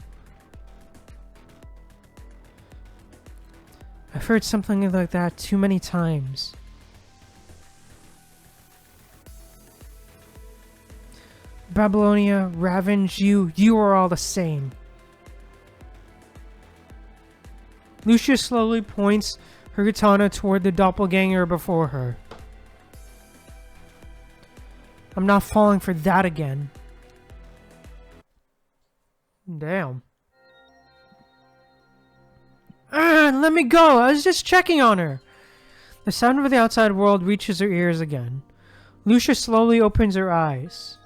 I've heard something like that too many times. Babylonia, Ravenge, you are all the same. Lucia slowly points her katana toward the doppelganger before her. I'm not falling for that again. Damn. Let me go! I was just checking on her! The sound of the outside world reaches her ears again. Lucia slowly opens her eyes.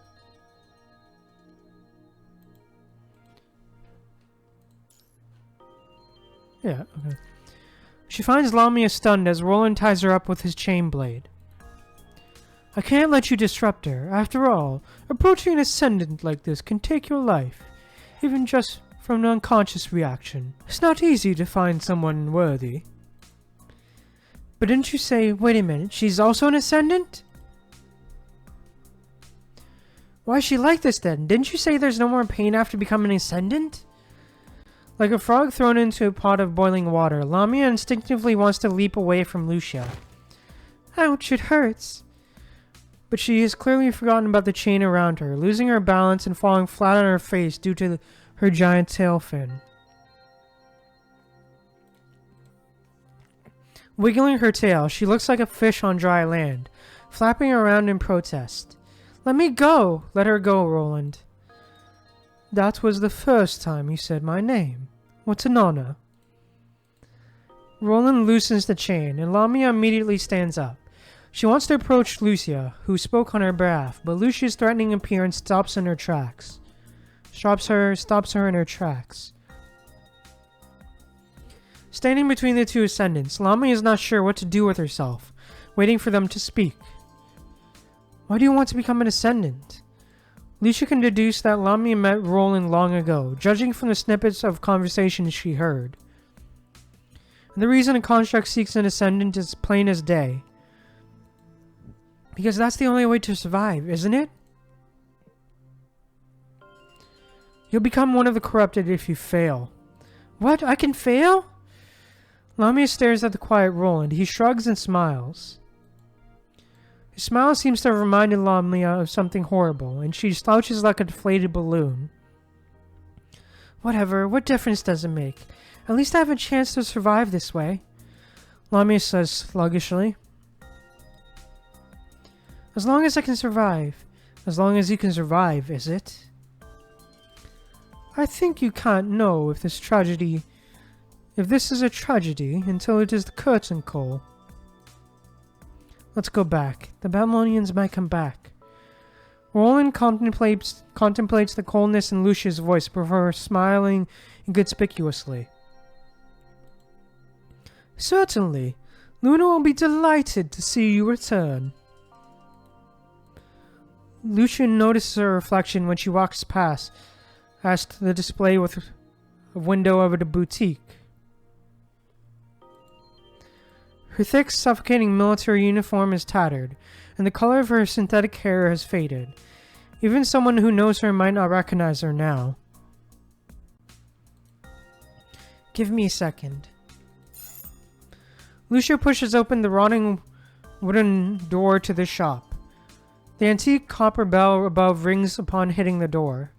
Yeah, okay. She finds Lamia stunned as Roland ties her up with his chain blade. I can't let you disrupt her. After all, approaching an ascendant like this can take your life, even just from an unconscious reaction. It's not easy to find someone worthy. But didn't you say, wait a minute, she's also an ascendant? Why is she like this then? Didn't you say there's no more pain after becoming an ascendant? Like a frog thrown into a pot of boiling water, Lamia instinctively wants to leap away from Lucia. Ouch, it hurts. But she has clearly forgotten about the chain around her, losing her balance and falling flat on her face due to her giant tail fin. Wiggling her tail, she looks like a fish on dry land, flapping around in protest. Let me go! Let her go, Roland. That was the first time you said my name. What's an honor? Roland loosens the chain, and Lamia immediately stands up. She wants to approach Lucia, who spoke on her behalf, but Lucia's threatening appearance stops her in her tracks. Standing between the two ascendants, Lamia is not sure what to do with herself, waiting for them to speak. Why do you want to become an ascendant? Lucia can deduce that Lamia met Roland long ago, judging from the snippets of conversations she heard. And the reason a construct seeks an ascendant is plain as day. Because that's the only way to survive, isn't it? You'll become one of the corrupted if you fail. What? I can fail? Lamia stares at the quiet Roland. He shrugs and smiles. His smile seems to have reminded Lamia of something horrible, and she slouches like a deflated balloon. Whatever, what difference does it make? At least I have a chance to survive this way, Lamia says sluggishly. As long as I can survive. As long as you can survive, is it? I think you can't know if this is a tragedy until it is the curtain call. Let's go back. The Babylonians might come back. Roland contemplates the coldness in Lucia's voice before smiling inconspicuously. Certainly. Luna will be delighted to see you return. Lucia notices her reflection when she walks past the display with a window over the boutique. Her thick, suffocating military uniform is tattered, and the color of her synthetic hair has faded. Even someone who knows her might not recognize her now. Give me a second. Lucia pushes open the rotting wooden door to the shop. The antique copper bell above rings upon hitting the door.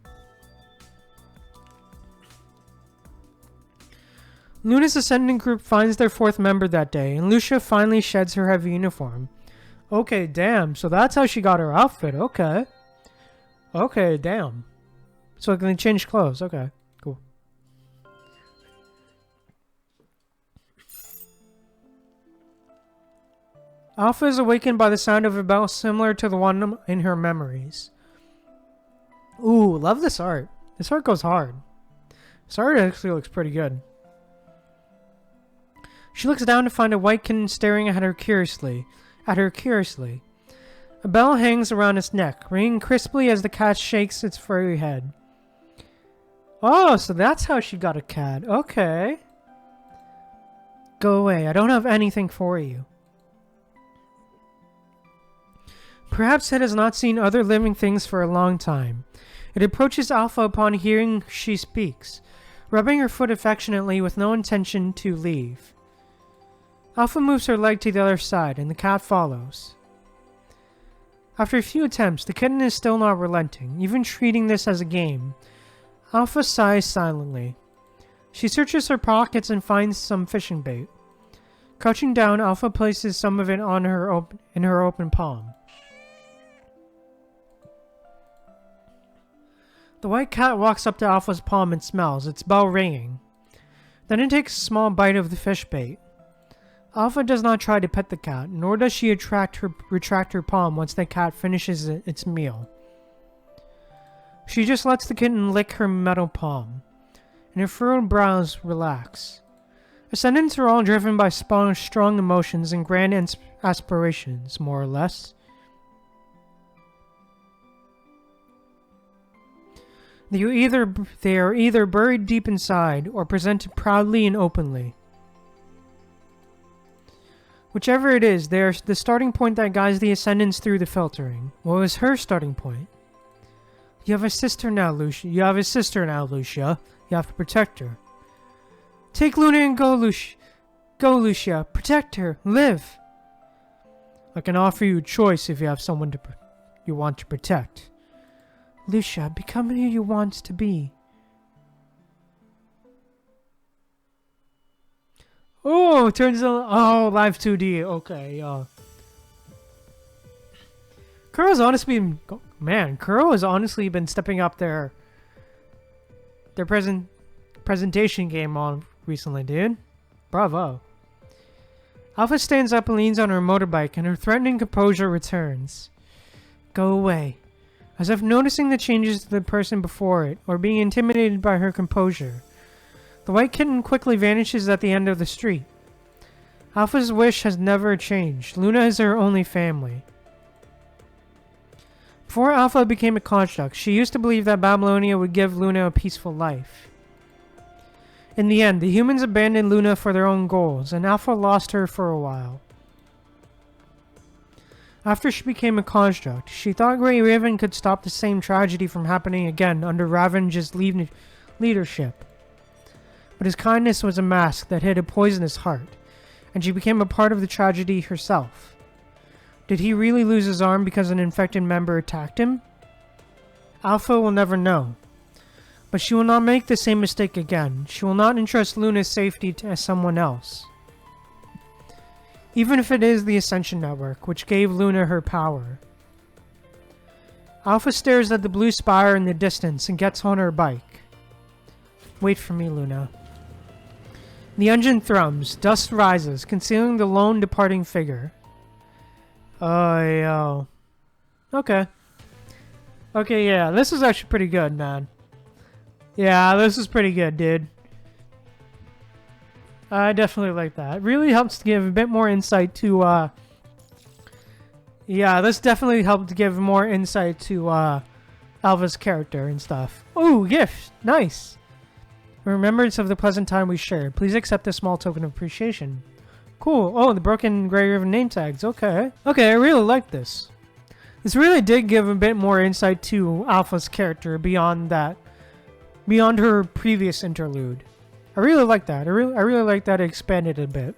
Luna's ascendant group finds their fourth member that day, and Lucia finally sheds her heavy uniform. Okay, damn, so that's how she got her outfit, okay. Okay, damn. So can they change clothes, okay, cool. Alpha is awakened by the sound of a bell similar to the one in her memories. Ooh, love this art. This art goes hard. This art actually looks pretty good. She looks down to find a white kitten staring at her curiously. A bell hangs around its neck, ringing crisply as the cat shakes its furry head. Oh, so that's how she got a cat. Okay. Go away. I don't have anything for you. Perhaps it has not seen other living things for a long time. It approaches Alpha upon hearing she speaks, rubbing her foot affectionately with no intention to leave. Alpha moves her leg to the other side, and the cat follows. After a few attempts, the kitten is still not relenting, even treating this as a game. Alpha sighs silently. She searches her pockets and finds some fishing bait. Crouching down, Alpha places some of it on in her open palm. The white cat walks up to Alpha's palm and smells, its bell ringing. Then it takes a small bite of the fish bait. Alpha does not try to pet the cat, nor does she retract her palm once the cat finishes its meal. She just lets the kitten lick her metal palm, and her furrowed brows relax. Ascendants are all driven by strong emotions and grand aspirations, more or less. They are either buried deep inside or presented proudly and openly. Whichever it is, they are the starting point that guides the Ascendants through the filtering. What was her starting point? You have a sister now, Lucia. You have to protect her. Take Luna and go, Lucia. Go, Lucia. Protect her. Live. I can offer you a choice if you have someone you want to protect. Lucia, become who you want to be. Oh, turns out... Oh, live 2D. Okay, Kyrios honestly been... Man, Kyrios has honestly been stepping up their presentation game on recently, dude. Bravo. Alpha stands up and leans on her motorbike, and her threatening composure returns. Go away. As if noticing the changes to the person before it, or being intimidated by her composure. The white kitten quickly vanishes at the end of the street. Alpha's wish has never changed. Luna is her only family. Before Alpha became a construct, she used to believe that Babylonia would give Luna a peaceful life. In the end, the humans abandoned Luna for their own goals, and Alpha lost her for a while. After she became a construct, she thought Grey Raven could stop the same tragedy from happening again under Ravage's leadership. But his kindness was a mask that hid a poisonous heart, and she became a part of the tragedy herself. Did he really lose his arm because an infected member attacked him? Alpha will never know. But she will not make the same mistake again. She will not entrust Luna's safety to someone else. Even if it is the Ascension Network, which gave Luna her power. Alpha stares at the blue spire in the distance and gets on her bike. Wait for me, Luna. The engine thrums, dust rises, concealing the lone departing figure. Yo. Okay. Okay, yeah, this is actually pretty good, man. Yeah, this is pretty good, dude. I definitely like that. It really helps to give a bit more insight to, yeah, this definitely helped to give more insight to, Alva's character and stuff. Ooh, gift! Nice! A remembrance of the pleasant time we shared. Please accept this small token of appreciation. Cool. Oh, the broken Grey Riven name tags. Okay. Okay, I really like this. This really did give a bit more insight to Alpha's character beyond that. Beyond her previous interlude. I really like that. I really like that it expanded a bit.